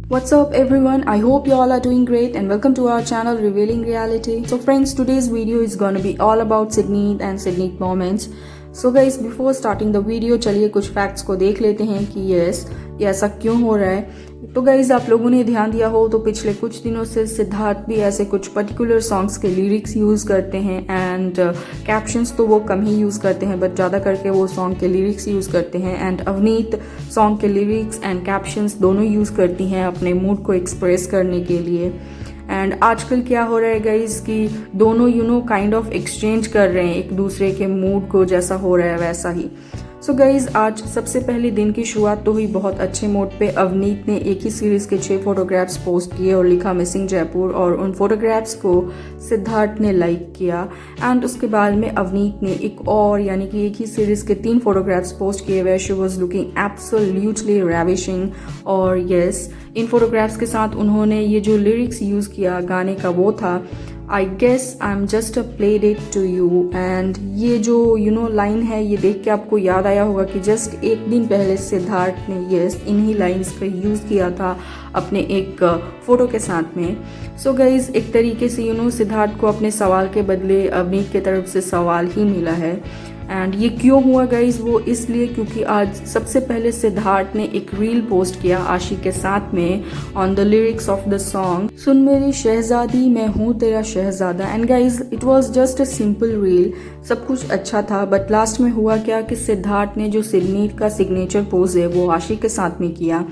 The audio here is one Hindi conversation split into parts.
What's up everyone? I hope you all are doing great and welcome to our channel Revealing Reality. So friends, today's video is gonna be all about Sydney and Sydney moments. So guys, before starting the video, चलिए कुछ फैक्ट्स को देख लेते हैं कि ये ऐसा क्यों हो रहा है। तो गाइज आप लोगों ने ध्यान दिया हो तो पिछले कुछ दिनों से सिद्धार्थ भी ऐसे कुछ पर्टिकुलर सॉन्ग्स के लिरिक्स यूज़ करते हैं एंड कैप्शंस तो वो कम ही यूज़ करते हैं बट ज़्यादा करके वो सॉन्ग के लिरिक्स यूज़ करते हैं। एंड अवनीत सॉन्ग के लिरिक्स एंड कैप्शंस दोनों यूज़ करती हैं अपने मूड को एक्सप्रेस करने के लिए। एंड आजकल क्या हो रहा है गाइज कि दोनों काइंड ऑफ एक्सचेंज कर रहे हैं एक दूसरे के मूड को, जैसा हो रहा है वैसा ही। सो गाइज आज सबसे पहले दिन की शुरुआत तो हुई बहुत अच्छे मोड पे। अवनीत ने एक ही सीरीज के 6 फोटोग्राफ्स पोस्ट किए और लिखा मिसिंग जयपुर, और उन फोटोग्राफ्स को सिद्धार्थ ने लाइक किया। एंड उसके बाद में अवनीत ने एक और यानी कि एक ही सीरीज के 3 फोटोग्राफ्स पोस्ट किए हुए। She was looking absolutely ravishing. और यस, इन फोटोग्राफ्स के साथ उन्होंने ये जो लिरिक्स यूज़ किया गाने का वो था I guess I am just a played it to you. And ये जो लाइन है, ये देख के आपको याद आया होगा कि जस्ट एक दिन पहले सिद्धार्थ ने यस इन्हीं लाइन्स का यूज़ किया था अपने एक फोटो के साथ में। सो गाइज एक तरीके से सिद्धार्थ को अपने सवाल के बदले अवनीत की तरफ से सवाल ही मिला है। एंड ये क्यों हुआ गाइज, वो इसलिए क्योंकि आज सबसे पहले सिद्धार्थ ने एक रील पोस्ट किया आशी के साथ में on the lyrics of the song सुन मेरी शहजादी मैं हूँ तेरा शहजादा। And guys it was just a simple reel, सब कुछ अच्छा था बट लास्ट में हुआ क्या कि सिद्धार्थ ने जो सिडनी का सिग्नेचर पोज है वो आशी के साथ में किया।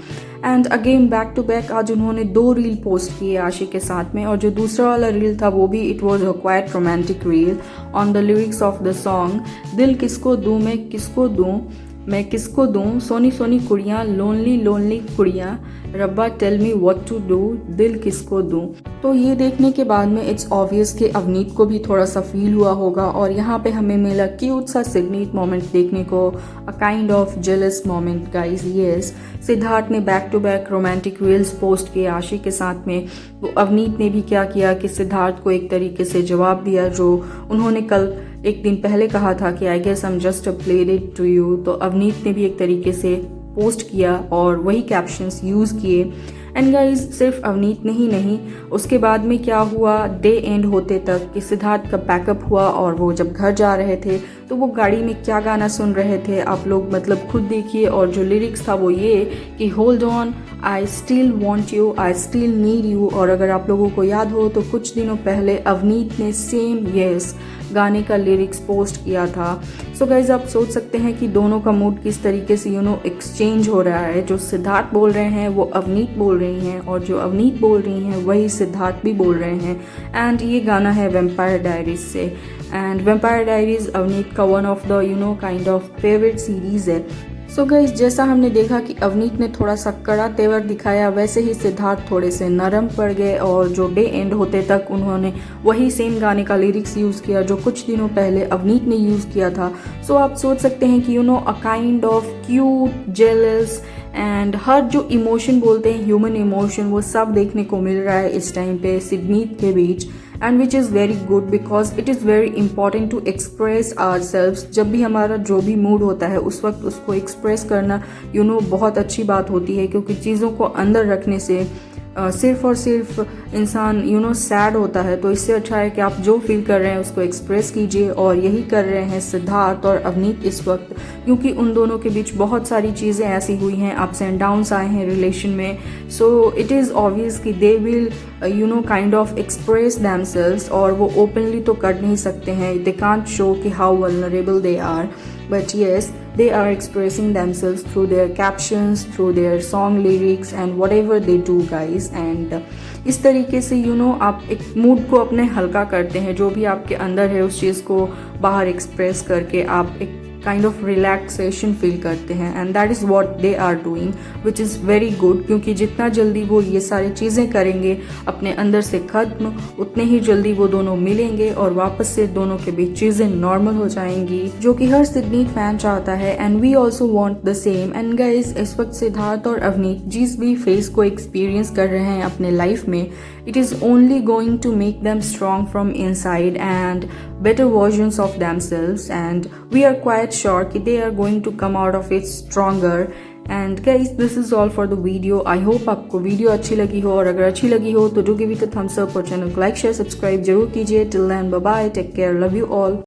And again back to back आज उन्होंने 2 रील पोस्ट किए आशी के साथ में, और जो दूसरा वाला रील था वो भी it was a quite romantic reel on the lyrics of the song दिल किसको दूं मैं किसको दूं मैं किसको दूं सोनी सोनी कुड़ियाँ लोनली लोनली कुड़ियाँ रब्बा tell me what to do दिल किसको दूं। तो ये देखने के बाद में इट्स ऑब्वियस कि अवनीत को भी थोड़ा सा फील हुआ होगा, और यहाँ पे हमें मिला क्यूट सा सिडनी मोमेंट देखने को, a kind of jealous moment guys. Yes, Siddharth ने back to back romantic reels post किए आशी के साथ में, तो अवनीत ने भी क्या किया कि सिद्धार्थ को एक तरीके से जवाब दिया जो उन्होंने कल एक दिन पहले कहा था कि I guess I am just a played it to you. तो अवनीत ने भी एक तरीके से पोस्ट किया और वही कैप्शंस यूज़ किए। एंड गाइज सिर्फ अवनीत ने ही नहीं, उसके बाद में क्या हुआ, डे एंड होते तक कि सिद्धार्थ का पैकअप हुआ और वो जब घर जा रहे थे तो वो गाड़ी में क्या गाना सुन रहे थे आप लोग मतलब खुद देखिए। और जो लिरिक्स था वो ये कि hold on I still want you I still need you. और अगर आप लोगों को याद हो तो कुछ दिनों पहले अवनीत ने सेम यस गाने का लिरिक्स पोस्ट किया था। सो गाइज आप सोच सकते हैं कि दोनों का मूड किस तरीके से एक्सचेंज हो रहा है। जो सिद्धार्थ बोल रहे हैं वो अवनीत बोल रही हैं, और जो अवनीत बोल रही हैं वही सिद्धार्थ भी बोल रहे हैं। एंड ये गाना है वेम्पायर डायरीज से। एंड वेम्पायर डायरीज अवनीत का one of the kind of favourite series है। सो गाइस जैसा हमने देखा कि अवनीत ने थोड़ा सा कड़ा तेवर दिखाया, वैसे ही सिद्धार्थ थोड़े से नरम पड़ गए, और जो डे एंड होते तक उन्होंने वही सेम गाने का लिरिक्स यूज़ किया जो कुछ दिनों पहले अवनीत ने यूज़ किया था। सो आप सोच सकते हैं कि a kind of cute jealous and हर जो इमोशन बोलते हैं ह्यूमन इमोशन, वो सब देखने को मिल रहा है इस टाइम पे सिडनी के बीच। And which is very good because it is very important to express ourselves. जब भी हमारा जो भी मूड होता है उस वक्त उसको एक्सप्रेस करना बहुत अच्छी बात होती है, क्योंकि चीज़ों को अंदर रखने से सिर्फ और सिर्फ इंसान सैड होता है। तो इससे अच्छा है कि आप जो फील कर रहे हैं उसको एक्सप्रेस कीजिए, और यही कर रहे हैं सिद्धार्थ और अवनीत इस वक्त, क्योंकि उन दोनों के बीच बहुत सारी चीज़ें ऐसी हुई हैं, अप्स एंड डाउन्स आए हैं रिलेशन में। सो इट इज़ ऑब्वियस कि they will kind of express themselves, और वो ओपनली तो कर नहीं सकते हैं, दे कांट शो कि how vulnerable they are, but yes they are expressing themselves through their captions, through their song lyrics and whatever they do guys। and इस तरीके से आप एक मूड को अपने हल्का करते हैं, जो भी आपके अंदर है उस चीज़ को बाहर एक्सप्रेस करके आप एक काइंड ऑफ रिलैक्सेशन फील करते हैं। And that is what they are doing which is very good, क्योंकि जितना जल्दी वो ये सारी चीज़ें करेंगे अपने अंदर से ख़त्म, उतने ही जल्दी वो दोनों मिलेंगे और वापस से दोनों के बीच चीज़ें नॉर्मल हो जाएंगी, जो कि हर सिडनी फैन चाहता है। And we also want the same. And guys इस वक्त सिद्धार्थ और अवनीत जिस भी फेस को एक्सपीरियंस कर रहे हैं अपने लाइफ में, it is only going to make them strong from inside and better versions of themselves, and we are quite sure that they are going to come out of it stronger and guys this is all for the video. I hope आपको वीडियो अच्छी लगी हो, और अगर अच्छी लगी हो तो do give it a thumbs up और चैनल को लाइक शेयर सब्सक्राइब जरूर कीजिए। Till then bye bye, take care, love you all.